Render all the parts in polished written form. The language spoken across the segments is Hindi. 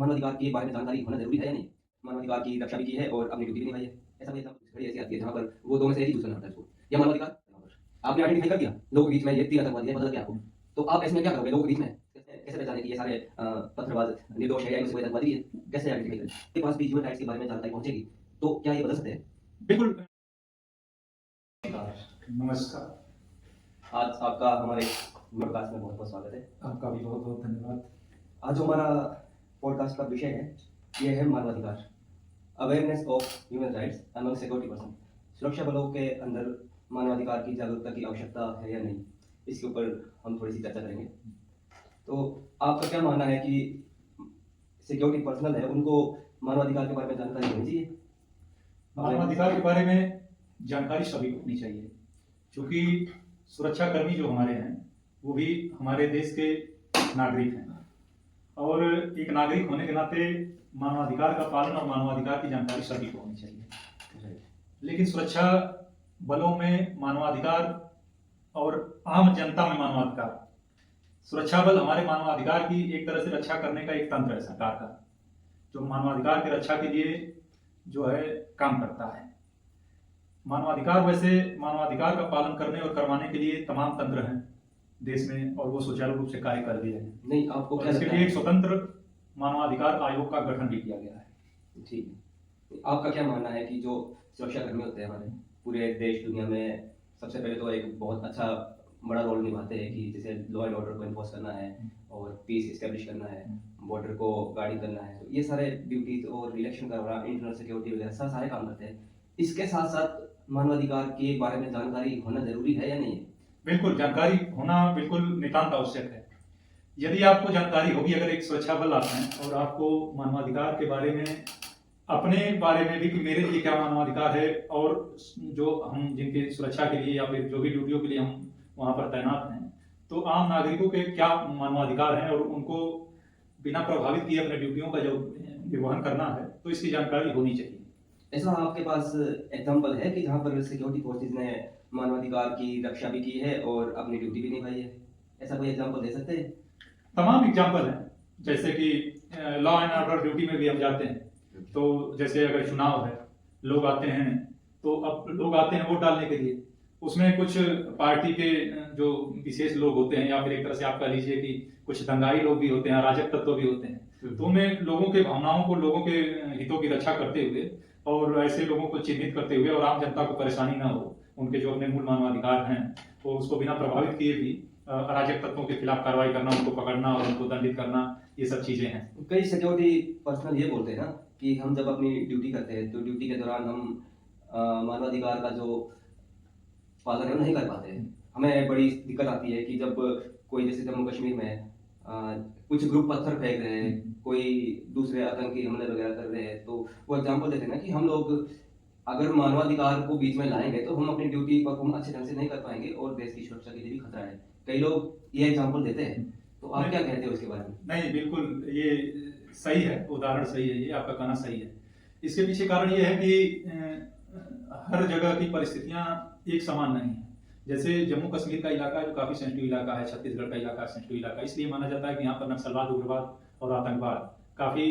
मानवाधिकार के बारे में जानकारी होना ज़रूरी है या नहीं? मानवाधिकार की रक्षा भी की है और अपनी ड्यूटी भी निभाई है। ऐसा कोई एग्ज़ाम्पल घड़ी ऐसी आती है जहाँ पर वो दोनों में से एक ही चूज़ करना पड़ता है उसको। या मानवाधिकार आपने आइडेंटिफ़ाई कर दिया, लोगों के बीच में ये 3 आतंकवादी है, पता लग गया आपको। तो आप ऐसे में क्या करोगे लोगों के बीच में? कैसे पहचानें कि ये सारे पत्थरबाज़ निर्दोष है या इनमें से कोई आतंकवादी है? कैसे आइडेंटिफ़ाई करें? आपके पास भी ह्यूमन राइट्स के बारे में जानकारी पहुँचेगी, तो क्या ये बदल सकते हैं? बिल्कुल। नमस्कार। आज आपका हमारे पॉडकास्ट में बहुत-बहुत स्वागत है। आपका भी बहुत-बहुत धन्यवाद। आज जो हमारा पॉडकास्ट का विषय है, ये है मानवाधिकार, awareness of human rights among security person. सुरक्षा बलों के अंदर मानवाधिकार की जागरूकता की आवश्यकता है या नहीं, इसके ऊपर हम थोड़ी सी चर्चा करेंगे। तो आपका क्या मानना है कि सिक्योरिटी पर्सनल है, उनको मानवाधिकार के बारे में जानकारी होनी चाहिए? मानवाधिकार के बारे में जानकारी सभी को होनी चाहिए, क्योंकि सुरक्षाकर्मी जो हमारे हैं वो भी हमारे देश के नागरिक हैं और एक नागरिक होने के नाते मानवाधिकार का पालन और मानवाधिकार की जानकारी सभी को होनी चाहिए। लेकिन सुरक्षा बलों में मानवाधिकार और आम जनता में मानवाधिकार, सुरक्षा बल हमारे मानवाधिकार की एक तरह से रक्षा करने का एक तंत्र है सरकार का, जो मानवाधिकार की रक्षा के लिए जो है काम करता है। मानवाधिकार वैसे मानवाधिकार का पालन करने और करवाने के लिए तमाम तंत्र हैं देश में और वो सुचारू रूप से कार्य कर रही है। नहीं, आपको क्या इसके लगता लिए है? एक स्वतंत्र मानवाधिकार आयोग का गठन भी किया गया है। ठीक है। आपका क्या मानना है कि जो सुरक्षाकर्मी होते हैं हमारे पूरे देश दुनिया में, सबसे पहले तो एक बहुत अच्छा बड़ा रोल निभाते हैं कि जैसे लॉ एंड ऑर्डर को इन्फोर्स करना है और पीस इस्टेब्लिश करना है, बॉर्डर को गार्डिंग करना है, तो ये सारे ड्यूटीज और इलेक्शन करवाना, इंटरनल सिक्योरिटी वगैरह सारे काम करते हैं। इसके साथ साथ मानवाधिकार के बारे में जानकारी होना जरूरी है या नहीं है? बिल्कुल, जानकारी होना बिल्कुल नितांत आवश्यक है। यदि आपको जानकारी होगी, अगर एक सुरक्षा बल आते हैं और आपको मानवाधिकार के बारे में, अपने बारे में भी कि मेरे लिए क्या मानवाधिकार है और जो हम जिनके सुरक्षा के लिए या फिर जो भी ड्यूटियों के लिए हम वहां पर तैनात हैं, तो आम नागरिकों के क्या मानवाधिकार हैं और उनको बिना प्रभावित किए अपने ड्यूटियों का जो निर्वहन करना है, तो इसकी जानकारी होनी चाहिए। ऐसा आपके पास एग्जाम्पल है कि जहाँ पर सिक्योरिटी फोर्सेज ने मानवाधिकार की रक्षा भी की है और अपनी ड्यूटी भी निभाई है? ऐसा कोई एग्जाम्पल दे सकते हैं? तमाम एग्जाम्पल हैं, जैसे कि लॉ एंड ऑर्डर ड्यूटी में भी हम जाते हैं, तो जैसे अगर चुनाव है, लोग आते हैं, तो अब लोग आते हैं वोट डालने के लिए, उसमें कुछ पार्टी के जो विशेष लोग होते हैं या फिर एक तरह से आप कह लीजिए कि कुछ दंगाई लोग भी होते हैं, अराजक तत्व भी होते हैं, तो उनमें लोगों के भावनाओं को, लोगों के हितों की रक्षा करते हुए और ऐसे लोगों को चिन्हित करते हुए और आम जनता को परेशानी ना हो, उनके जो अपने मूल मानवाधिकार हैं तो उसको बिना प्रभावित किए भी अराजक तत्वों के खिलाफ कार्रवाई करना, उनको पकड़ना और उनको दंडित करना, ये सब चीजें हैं। कई सिक्योरिटी पर्सनल ये बोलते हैं ना कि हम जब अपनी ड्यूटी करते हैं तो ड्यूटी के दौरान हम मानवाधिकार का जो पालन है वो नहीं कर पाते हैं। हमें बड़ी दिक्कत आती है कि जब कोई जैसे जम्मू कश्मीर में कुछ ग्रुप पत्थर फेंक रहे हैं, कोई दूसरे आतंकी हमले वगैरह कर रहे हैं, तो वो एग्जाम्पल देते हैं ना कि हम लोग अगर मानवाधिकार को बीच में लाएंगे तो हम अपनी ड्यूटी परफॉर्म अच्छे ढंग से नहीं कर पाएंगे और देश की सुरक्षा के लिए भी खतरा है। कई लोग ये एग्जाम्पल देते हैं, तो आप क्या कहते हो इसके बारे में? नहीं, बिल्कुल ये सही है, उदाहरण सही है, ये आपका कहना सही है। इसके पीछे कारण ये है कि हर जगह की परिस्थितियां एक समान नहीं है। जैसे जम्मू कश्मीर का इलाका जो काफी सेंसिटिव इलाका है, छत्तीसगढ़ का इलाका सेंसिटिव इलाका, इसलिए माना जाता है कि यहाँ पर नक्सलवाद, उग्रवाद और आतंकवाद काफी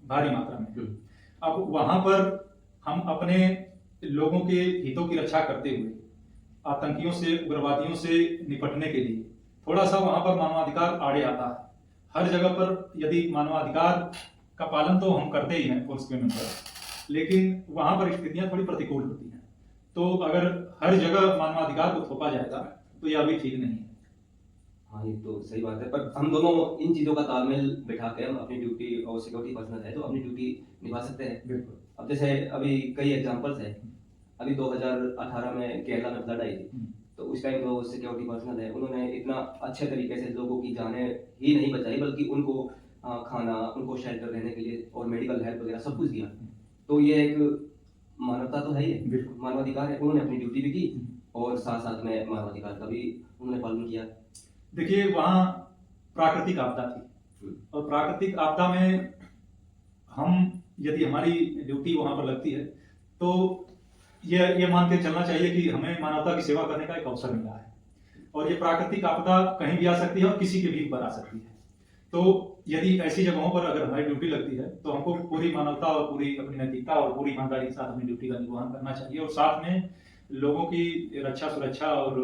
भारी मात्रा में। अब वहां पर हम अपने लोगों के हितों की रक्षा करते हुए आतंकियों से, उग्रवादियों से निपटने के लिए थोड़ा सा वहां पर मानवाधिकार आड़े आता है। हर जगह पर यदि मानवाधिकार का पालन तो हम करते ही हैं फोर्स के मेंबर, लेकिन वहां पर स्थितियां थोड़ी प्रतिकूल होती हैं। तो अगर हर जगह मानवाधिकार को थोपा जाएगा तो यह भी ठीक नहीं है। हाँ, ये तो सही बात है, पर हम दोनों इन चीजों का तालमेल बिठा के हम अपनी ड्यूटी, और सिक्योरिटी पर्सनल है तो अपनी ड्यूटी निभा सकते हैं। बिल्कुल। अब जैसे अभी कई एग्जांपल्स हैं, अभी 2018 में केरला में फ्लड आई थी, तो उस टाइम जो सिक्योरिटी पर्सनल है उन्होंने इतना अच्छे तरीके से लोगों की जानें ही नहीं बचाई, बल्कि उनको खाना, उनको शेल्टर रहने के लिए और मेडिकल हेल्प वगैरह सब कुछ दिया। तो ये एक मानवता तो है ही है, मानवाधिकार है। उन्होंने अपनी ड्यूटी भी की और साथ साथ में मानवाधिकार का भी उन्होंने पालन किया। देखिए, वहाँ प्राकृतिक आपदा थी और प्राकृतिक आपदा में हम यदि हमारी ड्यूटी वहां पर लगती है तो ये मान के चलना चाहिए कि हमें मानवता की सेवा करने का एक अवसर मिला है। और ये प्राकृतिक आपदा कहीं भी आ सकती है और किसी के भी ऊपर आ सकती है। तो यदि ऐसी जगहों पर अगर हमारी ड्यूटी लगती है तो हमको पूरी मानवता और पूरी अपनी नैतिकता और पूरी ईमानदारी के साथ अपनी ड्यूटी का निर्वहन करना चाहिए, और साथ में लोगों की रक्षा सुरक्षा और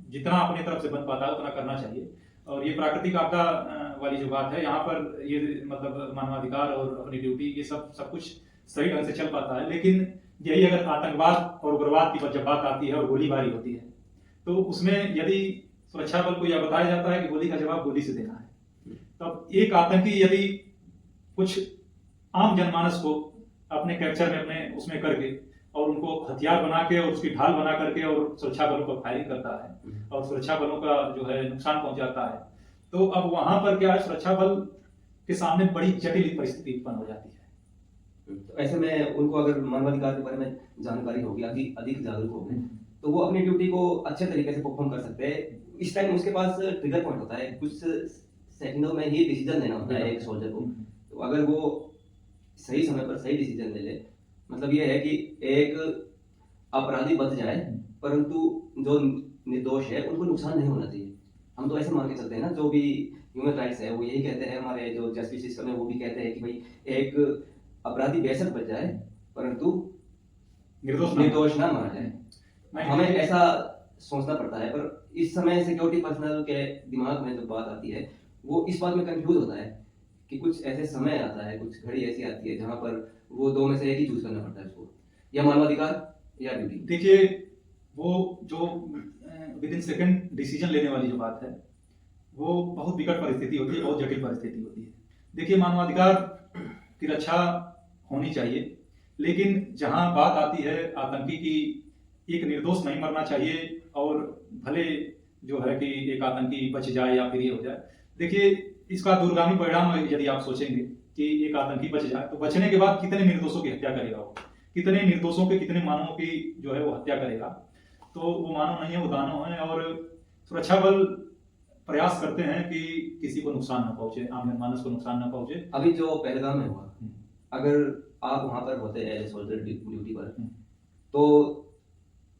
जितना अपनी तरफ से बन पाता है उतना करना चाहिए। और ये प्राकृतिक आपदा वाली जो बात है, यहाँ पर ये मतलब मानवाधिकार और अपनी ड्यूटी ये सब कुछ सही ढंग से चल पाता है। लेकिन यही अगर आतंकवाद और उग्रवाद की जब बात आती है और गोलीबारी होती है, तो उसमें यदि सुरक्षा बल को यह बताया जाता है कि गोली का जवाब गोली से देना है, तब एक आतंकी यदि कुछ आम जनमानस को अपने कैप्चर में अपने उसमें करके और उनको हथियार बना के और उसकी ढाल बना करके और सुरक्षा बलों पर फायरिंग करता है और सुरक्षा बलों का जो है नुकसान पहुंचाता है, तो अब वहां पर क्या है, सुरक्षा बल के सामने बड़ी जटिल परिस्थिति उत्पन्न हो जाती है। तो ऐसे में उनको अगर मानवाधिकार के बारे में जानकारी होगी, अधिक जागरूक होंगे, तो वो अपनी ड्यूटी को अच्छे तरीके से परफॉर्म कर सकते हैं। इस टाइम उसके पास ट्रिगर पॉइंट होता है, कुछ सेकंडों में ही डिसीजन लेना होता है एक सोल्जर को। तो अगर वो सही समय पर सही डिसीजन ले ले, मतलब ये है कि एक अपराधी बच जाए परंतु जो निर्दोष है उनको नुकसान नहीं होना चाहिए। हम तो ऐसे मान के चलते हैं ना, जो भी ह्यूमन राइट्स है वो यही कहते हैं, हमारे जो जस्टिस सिस्टम है वो भी कहते हैं कि भाई एक अपराधी बेशक बच जाए परंतु निर्दोष ना मारा जाए। हमें ऐसा सोचना पड़ता है, पर इस समय सिक्योरिटी पर्सनल के दिमाग में जो बात आती है वो इस बात में कंफ्यूज होता है कि कुछ ऐसे समय आता है, कुछ घड़ी ऐसी आती है जहां पर वो दो में से एक ही चूज करना पड़ता है उसको, या मानवाधिकार या ड्यूटी। देखिए, वो जो विद इन सेकंड डिसीजन लेने वाली जो बात है वो बहुत विकट परिस्थिति होती है, बहुत जटिल परिस्थिति होती है। देखिए, मानवाधिकार की रक्षा होनी चाहिए, लेकिन जहां बात आती है आतंकी की, एक निर्दोष नहीं मरना चाहिए, और भले जो है कि एक आतंकी बच जाए या फिर ये हो जाए। देखिए, इसका दूरगामी परिणाम यदि आप सोचेंगे कि एक आतंकी बच जाए तो बचने के बाद कितने निर्दोषों की हत्या करेगा वो, कितने निर्दोषों के कितने मानवों की जो है वो हत्या करेगा। तो वो मानव नहीं है, वो दानव है, और सुरक्षा बल प्रयास करते हैं कि किसी को नुकसान न पहुंचे, आम जनमानस को नुकसान न पहुंचे। अभी जो पहलगाम में हुआ, अगर आप वहां पर होते एज सोल्जर ड्यूटी पर, तो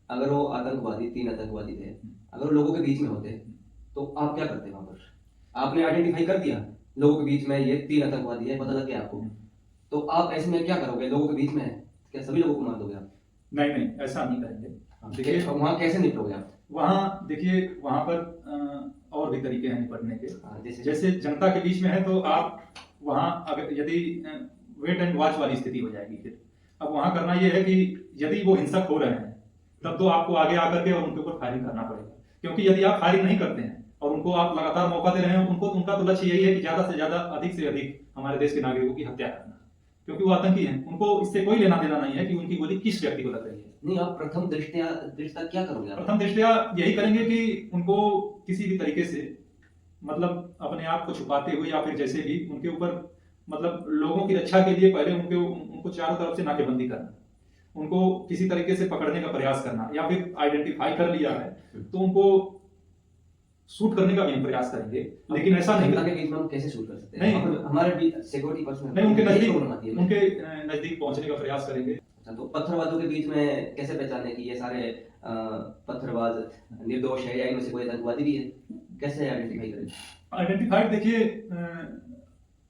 अगर वो आतंकवादी, 3 आतंकवादी थे, अगर वो लोगों के बीच में होते तो आप क्या करते वहां पर? आपने आइडेंटिफाई कर दिया लोगों के बीच में ये 3 आतंकवादी है, पता लग गया आपको, तो आप ऐसे में क्या करोगे? लोगों के बीच में है, क्या सभी लोगों को मार दोगे आप? नहीं, ऐसा नहीं करेंगे। देखिए, वहां कैसे निपटोगे आप? वहां देखिए, वहां पर और भी तरीके हैं निपटने के। जैसे जनता के बीच में है तो आप वहां अगर यदि वेट एंड वॉच वाली स्थिति हो जाएगी, फिर अब वहां करना ये है कि यदि वो हिंसक हो रहे हैं तब तो आपको आगे आकर के और उनके ऊपर फायरिंग करना पड़ेगा, क्योंकि यदि आप फायरिंग नहीं करते हैं और उनको आप लगातार मौका दे रहे हैं, उनका तो लक्ष्य यही है कि ज्यादा से ज्यादा, अधिक से अधिक हमारे देश के नागरिकों की हत्या करना, क्योंकि वो आतंकी हैं। उनको इससे कोई लेना देना नहीं है कि उनकी गोली किस व्यक्ति को लग रही है। नहीं, आप प्रथम दृष्टया क्या करोगे आप? प्रथम दृष्टया यही करेंगे कि उनको किसी भी तरीके से, मतलब अपने आप को छुपाते हुए या फिर जैसे भी, उनके ऊपर मतलब लोगों की रक्षा के लिए पहले उनको चारों तरफ से नाकेबंदी करना, उनको किसी तरीके से पकड़ने का प्रयास करना, या फिर आइडेंटिफाई कर लिया है तो उनको शूट करने का भी हम प्रयास करेंगे। लेकिन ऐसा नहीं के बीच में हम कैसे शूट कर सकते हैं? नहीं, हमारे सिक्योरिटी पर्सनल नहीं, उनके नजदीक पहुंचने का प्रयास करेंगे। तो पत्थरबाजों के बीच में कैसे पहचाने कि ये सारे पत्थरबाज निर्दोष है या इनमें से कोई आतंकवादी भी है? कैसे आइडेंटिफाई करें? आइडेंटिफाइड देखिए,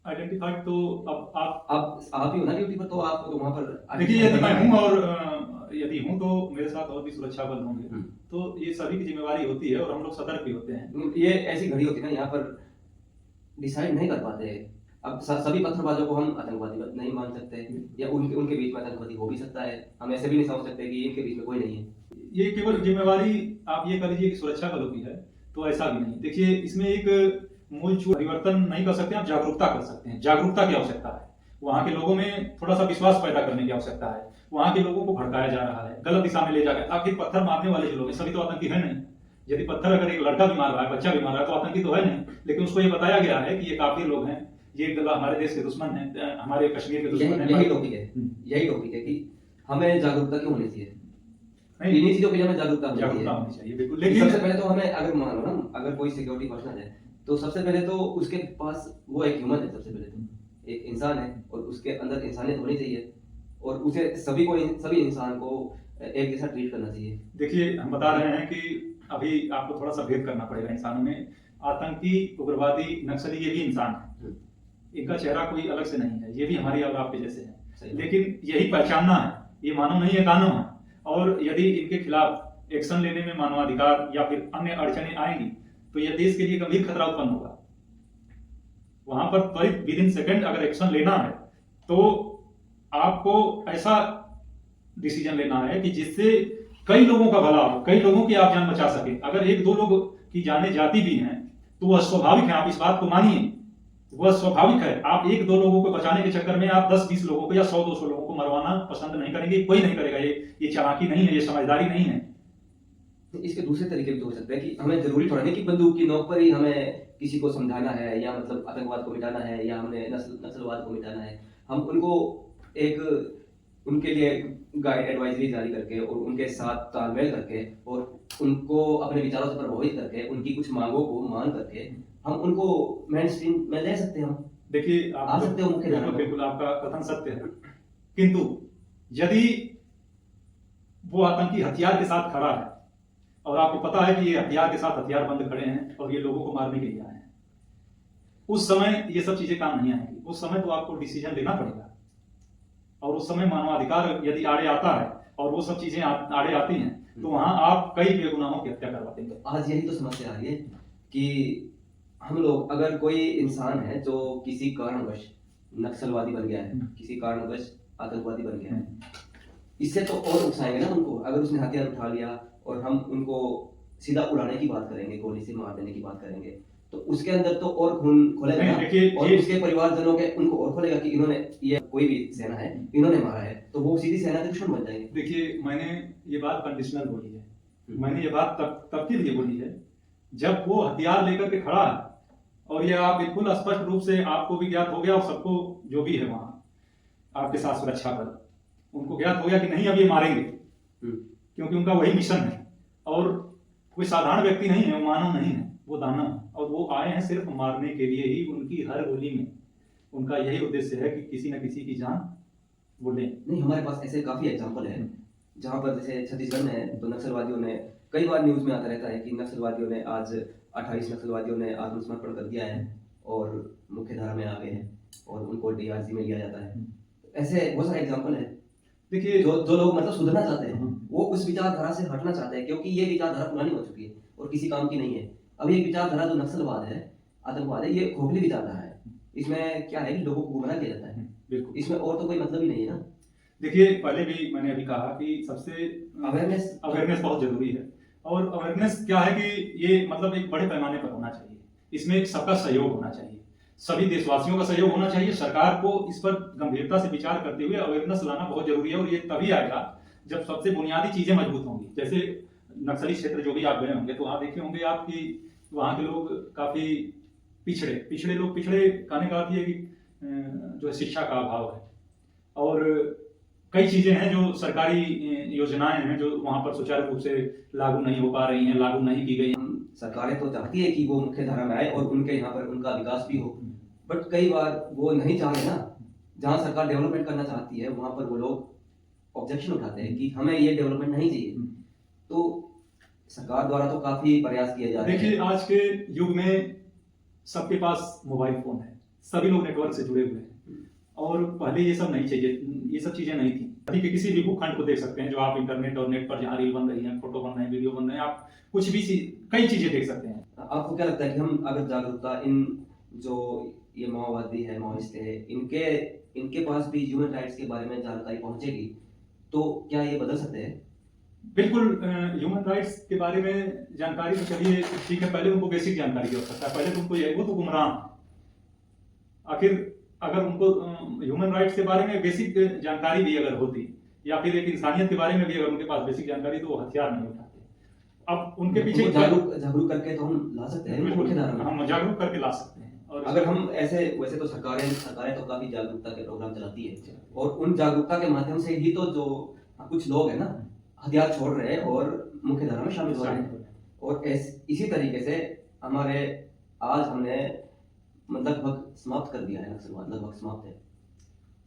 आइडेंटिफाइड तो अब आप ही हो ना ड्यूटी पर, तो आपको तो वहां पर देखिए, यदि मैं हूं और यदि हूं तो मेरे साथ और भी सुरक्षा बल होंगे, तो ये सभी की जिम्मेवारी होती है और हम लोग सतर्क भी होते हैं। ये ऐसी घड़ी होती है ना, यहाँ पर डिसाइड नहीं कर पाते। अब सभी पत्थरबाजों को हम आतंकवादी नहीं मान सकते, या उनके बीच में आतंकवादी हो भी सकता है। हम ऐसे भी नहीं समझ सकते कि इनके बीच में कोई नहीं है। ये केवल जिम्मेवारी आप ये कर लीजिए कि सुरक्षा बलों की है, तो ऐसा भी नहीं। देखिए, इसमें एक मूल परिवर्तन नहीं कर सकते, आप जागरूकता कर सकते हैं। जागरूकता की आवश्यकता है, वहां के लोगों में थोड़ा सा विश्वास पैदा करने की आवश्यकता है। वहां के लोगों को भड़काया जा रहा है, गलत दिशा में ले जाकर। आखिर पत्थर मारने वाले जो लोग हैं सभी तो आतंकी है नहीं। यदि पत्थर अगर एक लड़का भी मार रहा है, बच्चा भी मार रहा है, तो आतंकी तो है नहीं, लेकिन उसको ये बताया गया है कि ये काफिर लोग हैं, ये हमारे देश के दुश्मन हैं, हमारे कश्मीर के दुश्मन हैं। यही टॉपिक है कि हमें जागरूकता क्यों होनी चाहिए, इन्हीं चीजों के लिए हमें जागरूकता होनी चाहिए। बिल्कुल। लेकिन सबसे पहले तो हमें, अगर मान लो ना, अगर कोई सिक्योरिटी पर्सनल है तो सबसे पहले तो उसके पास वो एक ह्यूमन है, सबसे पहले तो एक इंसान है और उसके अंदर इंसानियत होनी चाहिए, और उसे सभी इंसान को एक जैसा ट्रीट करना चाहिए। देखिए, हम बता रहे हैं कि अभी आपको थोड़ा सा भेद करना पड़ेगा इंसानों में। आतंकी, उग्रवादी, नक्सली ये भी इंसान है, इनका चेहरा कोई अलग से नहीं है, ये भी हमारी और आपके जैसे हैं, सही। लेकिन यही पहचानना है, ये मानव नहीं है, कानून है। और यदि इनके खिलाफ एक्शन लेने में मानवाधिकार या फिर अन्य अड़चने आएंगी तो यह देश के लिए गंभीर खतरा उत्पन्न होगा। वहां पर त्वरित विद इन सेकेंड अगर एक्शन लेना है तो आपको ऐसा डिसीजन लेना है कि जिससे कई लोगों का भला हो, कई लोगों की आप जान बचा सके। अगर एक दो लोग की जाने जाती भी हैं तो वह स्वाभाविक है, आप इस बात को मानिए, वह स्वाभाविक है। आप एक दो लोगों को बचाने के चक्कर में आप 10-20 लोगों को या 100-200 लोगों को मरवाना पसंद नहीं करेंगे, कोई नहीं करेगा। ये चालाकी नहीं है, ये समझदारी नहीं है। इसके दूसरे तरीके भी तो हो सकते हैं कि हमें जरूरी थोड़ा नहीं कि बंदूक की नोक पर ही हमें किसी को समझाना है या मतलब आतंकवाद को मिटाना है या हमें नस्लवाद को मिटाना है। हम उनको एक उनके लिए गाइड एडवाइजरी जारी करके और उनके साथ तालमेल करके और उनको अपने विचारों से प्रभावित करके उनकी कुछ मांगों को मान करके हम उनको मेन स्ट्रीम में ले सकते हैं। हम देखिए आ सकते हो मुख्य धारा में। बिल्कुल आपका कथन सत्य है, किंतु यदि वो आतंकी हथियार के साथ खड़ा है और आपको पता है कि ये हथियार के साथ हथियार बंद खड़े हैं और ये लोगों को मारने के लिए आए हैं, उस समय ये सब चीजें काम नहीं आएंगी। उस समय तो आपको डिसीजन लेना पड़ेगा और उस समय मानवाधिकार यदि आड़े आता है और वो सब चीजें आड़े आती हैं तो वहां आप कई बेगुनाहों की हत्या करवा देंगे। आज यही तो समस्या आ रही है कि हम लोग, अगर कोई इंसान है जो किसी कारणवश नक्सलवादी बन गया है, किसी कारणवश आतंकवादी बन गया है, इससे तो और उकसाएंगे ना उनको। अगर उसने हथियार उठा लिया और हम उनको सीधा उड़ाने की बात करेंगे, गोली से मार देने की बात करेंगे, तो उसके अंदर तो और खून खोलेगा ना। और उसके परिवारजनों के उनको और खोलेगा कि इन्होंने, ये कोई भी सेना है, इन्होंने मारा है, तो वो सीधी सेना के दुश्मन बन जाएंगे। देखिए मैंने ये बात कंडीशनल बोली है, मैंने ये बात तब के लिए बोली है जब वो हथियार लेकर के खड़ा है और ये आप बिल्कुल स्पष्ट रूप से आपको भी ज्ञात हो गया और सबको जो भी है वहां आपके साथ सुरक्षा बल उनको ज्ञात हो गया कि नहीं अब ये मारेंगे, क्योंकि उनका वही मिशन है। और कोई साधारण व्यक्ति नहीं है, वो मानव नहीं है, वो दानव है और वो आए हैं सिर्फ मारने के लिए ही। उनकी हर गोली में उनका यही उद्देश्य है कि किसी न किसी की जान वो लें। नहीं, हमारे पास ऐसे काफी एग्जाम्पल है जहाँ पर जैसे छत्तीसगढ़ में है तो नक्सलवादियों ने, कई बार न्यूज में आता रहता है कि नक्सलवादियों ने आज 28 नक्सलवादियों ने आत्मसमर्पण कर दिया है और मुख्य धारा में आ गए हैं और उनको डीआरसी में लिया जाता है। ऐसे बहुत सारे एग्जाम्पल है। देखिए जो लोग मतलब सुधरना चाहते हैं, वो उस विचारधारा से हटना चाहते हैं, क्योंकि ये विचारधारा पुरानी हो चुकी है और किसी काम की नहीं है। अब ये विचारधारा जो नक्सलवाद है, आतंकवाद है, ये खोखली विचारधारा है। इसमें क्या है कि लोगों को गुमराह किया जाता है, बिल्कुल, इसमें और तो कोई मतलब ही नहीं है ना। देखिए पहले भी मैंने अभी कहा कि सबसे अवेयरनेस बहुत जरूरी है। और अवेयरनेस क्या है कि ये मतलब एक बड़े पैमाने पर होना चाहिए, इसमें सबका सहयोग होना चाहिए, सभी देशवासियों का सहयोग होना चाहिए। सरकार को इस पर गंभीरता से विचार करते हुए अवेयरनेस लाना बहुत जरूरी है और ये तभी आएगा जब सबसे बुनियादी चीजें मजबूत होंगी। जैसे नक्सली क्षेत्र जो भी आप गए होंगे तो वहां देखे होंगे आप कि वहां के लोग काफी पिछड़े लोग, पिछड़े कहने का अर्थ ये कि जो है शिक्षा का अभाव है और कई चीजें हैं जो सरकारी योजनाएं हैं जो वहां पर सुचारू रूप से लागू नहीं हो पा रही हैं, लागू नहीं की गई। सरकारें तो चाहती है कि वो मुख्य धारा में आए और उनके यहाँ पर उनका विकास भी हो, बट कई बार वो नहीं चाह रहे ना। जहाँ सरकार डेवलपमेंट करना चाहती है वहां पर वो लोग ऑब्जेक्शन उठाते हैं कि हमें ये डेवलपमेंट नहीं चाहिए। तो सरकार द्वारा तो काफी प्रयास किए जा रहे हैं। देखिए आज के युग में सबके पास मोबाइल फोन है, सभी लोग नेटवर्क से जुड़े हुए हैं और पहले ये सब नहीं चाहिए, ये सब चीजें नहीं थी। अभी के किसी भी भूखंड को देख सकते हैं जो आप इंटरनेट और नेट पर जहाँ रील बन रही है, फोटो बन रहे हैं, वीडियो बन रहे हैं, आप कुछ भी कई चीजें देख सकते हैं। आपको क्या लगता है कि हम अगर जागरूकता, इन जो ये माओवादी है, माओइस्ट है, इनके पास भी ह्यूमन राइट्स के बारे में जानकारी पहुंचेगी तो क्या ये बदल सकते हैं? बिल्कुल, ह्यूमन राइट्स के बारे में जानकारी तो चलिए ठीक है, पहले उनको बेसिक जानकारी की आवश्यकता है। पहले उनको वो तो गुमराह। आखिर अगर उनको ह्यूमन राइट्स के बारे में बेसिक जानकारी भी अगर होती या फिर एक इंसानियत के बारे में भी अगर उनके पास बेसिक जानकारी तो वो हथियार नहीं उठाते। अब उनके पीछे जागरूक करके तो हम ला सकते हैं, हम जागरूक करके ला सकते हैं। और अगर हम ऐसे, वैसे तो सरकारें तो काफी जागरूकता के प्रोग्राम चलाती है और उन जागरूकता के माध्यम से ही तो जो कुछ लोग है ना हथियार छोड़ रहे हैं और मुख्य धारा में शामिल हो रहे हैं। और इसी तरीके से हमारे आज हमने लगभग समाप्त कर दिया है, नक्सलवाद लगभग समाप्त है।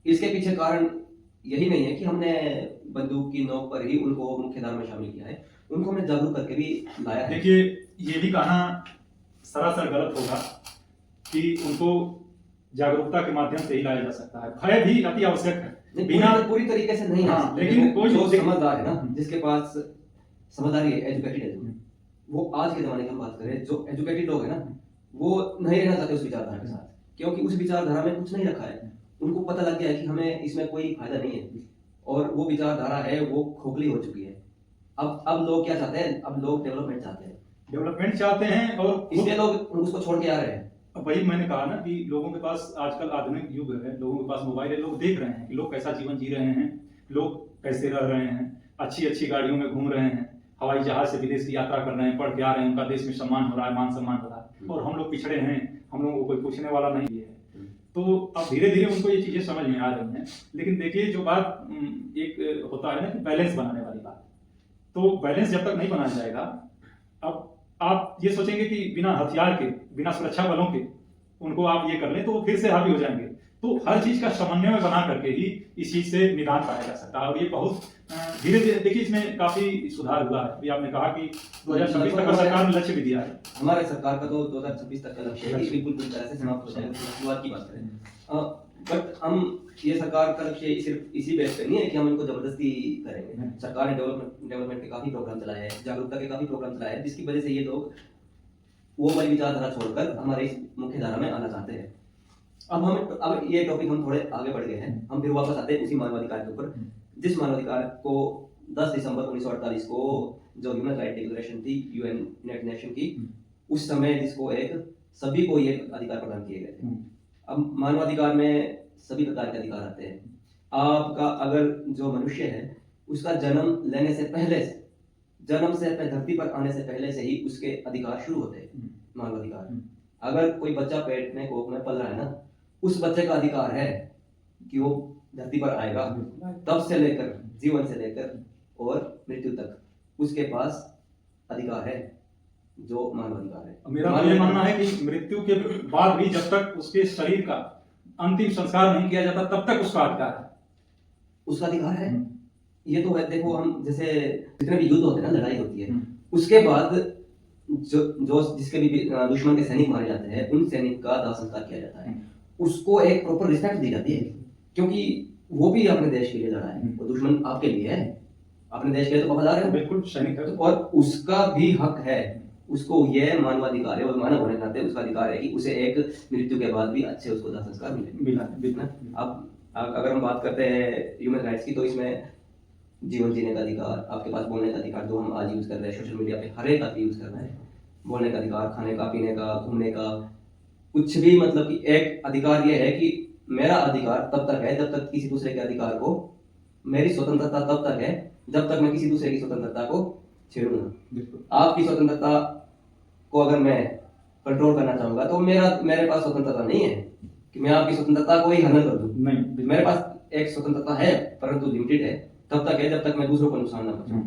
इसके पीछे कारण यही नहीं है कि हमने बंदूक की नोक पर ही उनको मुख्य धारा में शामिल किया है, उनको हमने जागरूक करके भी लाया है। देखिए ये भी कहना सरासर गलत होगा कि उनको जागरूकता के माध्यम से ही लाया जा सकता है। भय भी अति आवश्यक है। नहीं, बिना पूरी तरीके से नहीं है। हाँ, लेकिन कोई जो देख- समझदार है ना, जिसके पास समझदारी है, एजुकेटेड है, वो आज के जमाने की हम बात करें, जो एजुकेटेड लोग है ना, वो नहीं रहना चाहते उस विचारधारा के साथ, क्योंकि उस विचारधारा में कुछ नहीं रखा है। उनको पता लग गया है कि हमें इसमें कोई फायदा नहीं है, और वो विचारधारा है वो खोखली हो चुकी है। अब लोग क्या चाहते हैं? अब लोग डेवलपमेंट चाहते हैं, डेवलपमेंट चाहते हैं, और इसलिए लोग उसको छोड़ के आ रहे हैं। वही मैंने कहा ना कि लोगों के पास आजकल आधुनिक युग है, लोगों के पास मोबाइल है, लोग देख रहे हैं कि लोग कैसा जीवन जी रहे हैं, लोग कैसे रह रहे हैं, अच्छी अच्छी गाड़ियों में घूम रहे हैं, हवाई जहाज से विदेश की यात्रा कर रहे हैं, पढ़ के आ रहे हैं, उनका देश में सम्मान हो रहा है, मान सम्मान हो रहा है, और हम लोग पिछड़े हैं, हम लोगों को कोई पूछने वाला नहीं है। तो अब धीरे धीरे उनको ये चीजें समझ में आ रही हैं। लेकिन देखिए, जो बात एक होता है ना कि बैलेंस बनाने वाली बात, तो बैलेंस जब तक नहीं बनाया जाएगा, अब आप ये सोचेंगे कि बिना हथियार के, बिना सुरक्षा बलों के उनको आप ये कर लें तो वो फिर से हावी हो जाएंगे। तो हर चीज का समन्वय बना करके ही इस चीज से निदान पाया जा सकता है, और ये बहुत धीरे धीरे देखिए इसमें काफी सुधार हुआ है। अभी आपने कहा कि 2026 तक का सरकार ने लक्ष्य भी दिया है। हमारे सरकार का तो 2026 तक का लक्ष्य है कि बिल्कुल पूरी तरह से समाप्त हो जाएगा। शुरुआत की बात करें, बट हम ये सरकार का लक्ष्य सिर्फ इसी बेस पे नहीं है कि हम इनको जबरदस्ती करेंगे। सरकार ने डेवलपमेंट के काफी प्रोग्राम चलाए हैं, जागरूकता के काफी प्रोग्राम चलाए हैं, जिसकी वजह से ये लोग वो वाली विचारधारा छोड़कर हमारे इस मुख्य धारा में आना चाहते हैं। अब ये टॉपिक हम थोड़े आगे बढ़ गए हैं, हम फिर वापस आते हैं उसी मानवाधिकार के ऊपर, जिस मानवाधिकार को 10 दिसंबर 1948 को जो ह्यूमन राइट डिक्लेरेशन थी यूएन यूनाइटेड नेशन की, उस समय जिसको एक सभी को ये अधिकार प्रदान किए गए थे। अब मानवाधिकार में सभी प्रकार के अधिकार आते हैं। आपका अगर जो मनुष्य है उसका जन्म लेने से पहले से, जन्म से धरती पर आने से पहले से ही उसके अधिकार शुरू होते हैं, मानवाधिकार। अगर कोई बच्चा पेट में कोख में पल रहा है ना, उस बच्चे का अधिकार है कि वो धरती पर आएगा, तब से लेकर जीवन से लेकर और मृत्यु तक उसके पास अधिकार है, जो मानवाधिकार है। मेरा तो ये मानना है कि मृत्यु के बाद भी जब तक उसके शरीर का अंतिम संस्कार नहीं किया जाता तब तक उसका अधिकार है, उसका अधिकार है। ये तो है, देखो हम जैसे जितने भी युद्ध होते हैं ना, लड़ाई होती है, उसके बाद जो जिसके भी दुश्मन के सैनिक मारे जाते हैं, उन सैनिक का दाह संस्कार किया जाता है, उसको एक प्रॉपर रिस्पेक्ट दी जाती है, क्योंकि वो भी अपने देश के लिए लड़ा है, वो दुश्मन आपके लिए है, अपने देश के लिए तो वफादार है, बिल्कुल सैनिक है, और उसका भी हक है, उसको यह मानवाधिकार है, और मानव होने के नाते उसका अधिकार है कि उसे एक मृत्यु के बाद भी अच्छे उसको दाह संस्कार मिले। अब अगर हम बात करते हैं ह्यूमन राइट्स की, तो इसमें जीवन जीने का अधिकार, आपके पास बोलने का अधिकार, जो हम आज यूज कर रहे हैं सोशल मीडिया पे, हर एक आदमी यूज कर रहा है, बोलने का अधिकार, खाने का, पीने का, घूमने का, कुछ भी, मतलब कि एक अधिकार ये है कि मेरा अधिकार तब तक है जब तक किसी दूसरे के अधिकार को, मेरी स्वतंत्रता तब तक है जब तक मैं किसी दूसरे की स्वतंत्रता को छेड़ूंगा। आपकी स्वतंत्रता को अगर मैं कंट्रोल करना चाहूंगा तो मेरे पास स्वतंत्रता नहीं है कि मैं आपकी स्वतंत्रता को ही हनन कर दूं। नहीं, मेरे पास एक स्वतंत्रता है, परंतु लिमिटेड है, तब तक है जब तक मैं दूसरों को नुकसान ना पहुंचाऊं।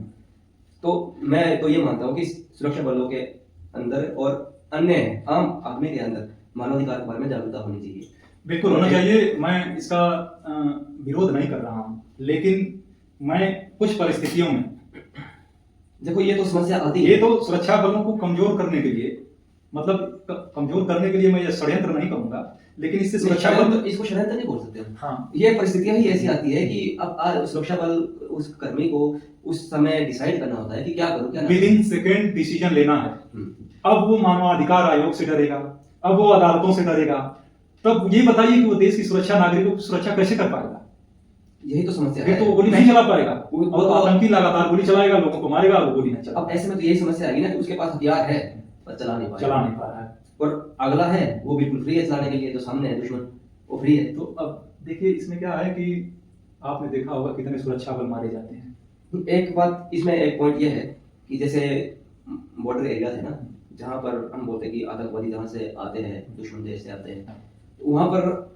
तो मैं तो ये मानता हूँ कि सुरक्षा बलों के अंदर और अन्य आम आदमी के अंदर मानवाधिकार के बारे में जागरूकता होनी चाहिए। बिल्कुल होना चाहिए। मैं इसका विरोध नहीं कर रहा हूँ, लेकिन मैं कुछ परिस्थितियों में, देखो ये तो समस्या आती है, ये तो सुरक्षा बलों को कमजोर करने के लिए, मतलब कमजोर करने के लिए मैं ये षड्यंत्र नहीं कहूंगा, लेकिन इससे सुरक्षा बल, इसको षड्यंत्र नहीं बोल सकते हम। हाँ, ये परिस्थितियां ही ऐसी आती है कि अब सुरक्षा बल उस कर्मी को उस समय डिसाइड करना होता है कि क्या करूं क्या विद इन सेकेंड डिसीजन लेना है। अब वो मानवाधिकार आयोग से डरेगा, अब वो अदालतों से डरेगा, तब ये बताइए कि वो देश की सुरक्षा, नागरिकों की सुरक्षा कैसे कर पाएगा? यही तो समस्या फिर है। तो वो गोली नहीं चला पाएगा, वो और आतंकी लगातार गोली चलाएगा, लोगों को मारेगा, वो गोली नहीं चला। अब ऐसे में तो यही समस्या आएगी ना कि उसके पास हथियार है पर चला नहीं पा रहा है, और अगला है वो बिल्कुल फ्री है चलाने के लिए, जो सामने है दुश्मन वो फ्री है। तो अब देखिए इसमें क्या है कि आपने देखा होगा कितने सुरक्षा बल मारे जाते हैं। एक बात इसमें, एक पॉइंट ये है कि जैसे बॉर्डर एरिया है ना, जहाँ पर हम बोलते हैं कि आतंकवादी जहाँ से आते हैं, दुश्मन देश से आते हैं, वहाँ पर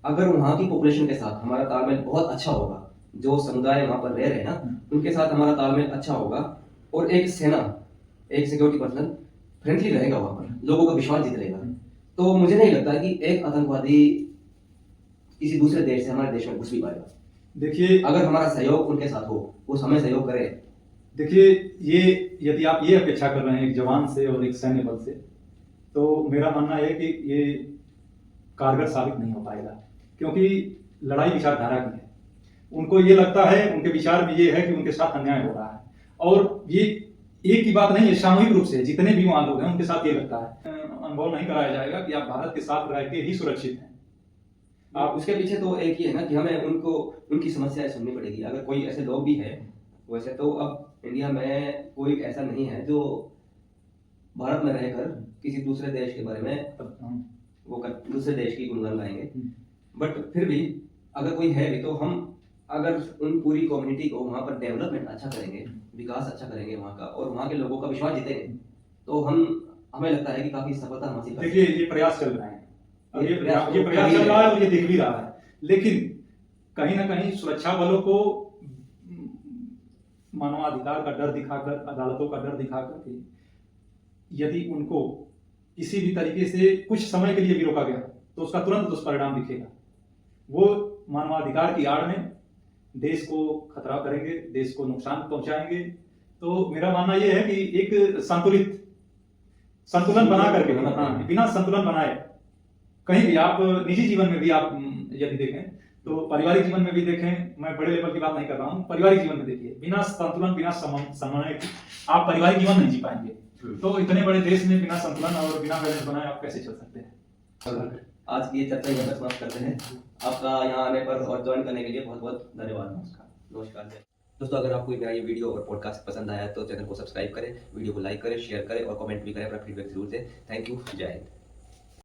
अगर वहाँ की पॉपुलेशन के साथ हमारा तालमेल बहुत अच्छा होगा, जो समुदाय वहाँ पर रह रहे हैं ना, उनके साथ हमारा तालमेल अच्छा होगा, और एक सेना, एक सिक्योरिटी पर्सन फ्रेंडली रहेगा, वहाँ पर लोगों का विश्वास जीत रहेगा, तो मुझे नहीं लगता कि एक आतंकवादी किसी दूसरे देश से हमारे देश में घुस भी पाएगा। देखिए अगर हमारा सहयोग उनके साथ हो, वो हमें सहयोग करे। देखिए ये यदि आप ये अपेक्षा कर रहे हैं एक जवान से और एक सैन्य बल से, तो मेरा मानना है कि ये कारगर साबित नहीं हो पाएगा, क्योंकि लड़ाई विचारधारा की है। उनको ये लगता है, उनके विचार में ये है कि उनके साथ अन्याय हो रहा है, और ये एक की बात नहीं है, सामूहिक रूप से जितने भी वहां लोग हैं उनके साथ ये लगता है। अनुभव नहीं कराया जाएगा कि आप भारत के साथ रह के ही सुरक्षित हैं। आप उसके पीछे तो एक ही है ना कि हमें उनको उनकी समस्याएं सुननी पड़ेगी। अगर कोई ऐसे लोग भी हैं, वैसे तो अब इंडिया में कोई ऐसा नहीं है जो भारत में रहकर किसी दूसरे देश के बारे में दूसरे देश की गुणगान गाएंगे। बट फिर भी अगर कोई है भी तो हम अगर उन पूरी कम्युनिटी को वहाँ पर डेवलपमेंट अच्छा करेंगे, विकास अच्छा करेंगे वहाँ का, और वहाँ के लोगों का विश्वास जीतेंगे, तो हमें लगता है कि काफी सफलता हम हासिल कर देखिए ये प्रयास चल रहे हैं, ये प्रयास चल रहा है और ये दिख भी रहा है, लेकिन कहीं ना कहीं सुरक्षा बलों को मानवाधिकार का डर दिखाकर, अदालतों का डर दिखाकर के यदि उनको किसी भी तरीके से कुछ समय के लिए भी रोका गया तो उसका तुरंत दुष्परिणाम दिखेगा। वो मानवाधिकार की आड़ में देश को खतरा करेंगे, देश को नुकसान पहुंचाएंगे। तो मेरा मानना यह है कि एक संतुलन बना करके, बिना संतुलन बनाए कहीं भी आप निजी जीवन में भी आप यदि देखें तो पारिवारिक जीवन में भी देखें, मैं बड़े लेवल की बात नहीं कर रहा हूँ, पारिवारिक जीवन में देखिए, बिना संतुलन, बिना समन्वय आप पारिवारिक जीवन नहीं जी पाएंगे। तो इतने बड़े देश में बिना संतुलन और बिना बैलेंस बनाए आप कैसे चल सकते हैं। आज की ये चर्चा यहाँ पर समाप्त करते हैं। आपका यहाँ आने पर और ज्वाइन करने के लिए बहुत बहुत धन्यवाद। नमस्कार दोस्तों, अगर आपको मेरा ये वीडियो और पॉडकास्ट पसंद आया तो चैनल को सब्सक्राइब करें, वीडियो को लाइक करें, शेयर करें और कमेंट भी करें, अपना फीडबैक जरूर दें। थैंक यू, जय हिंद।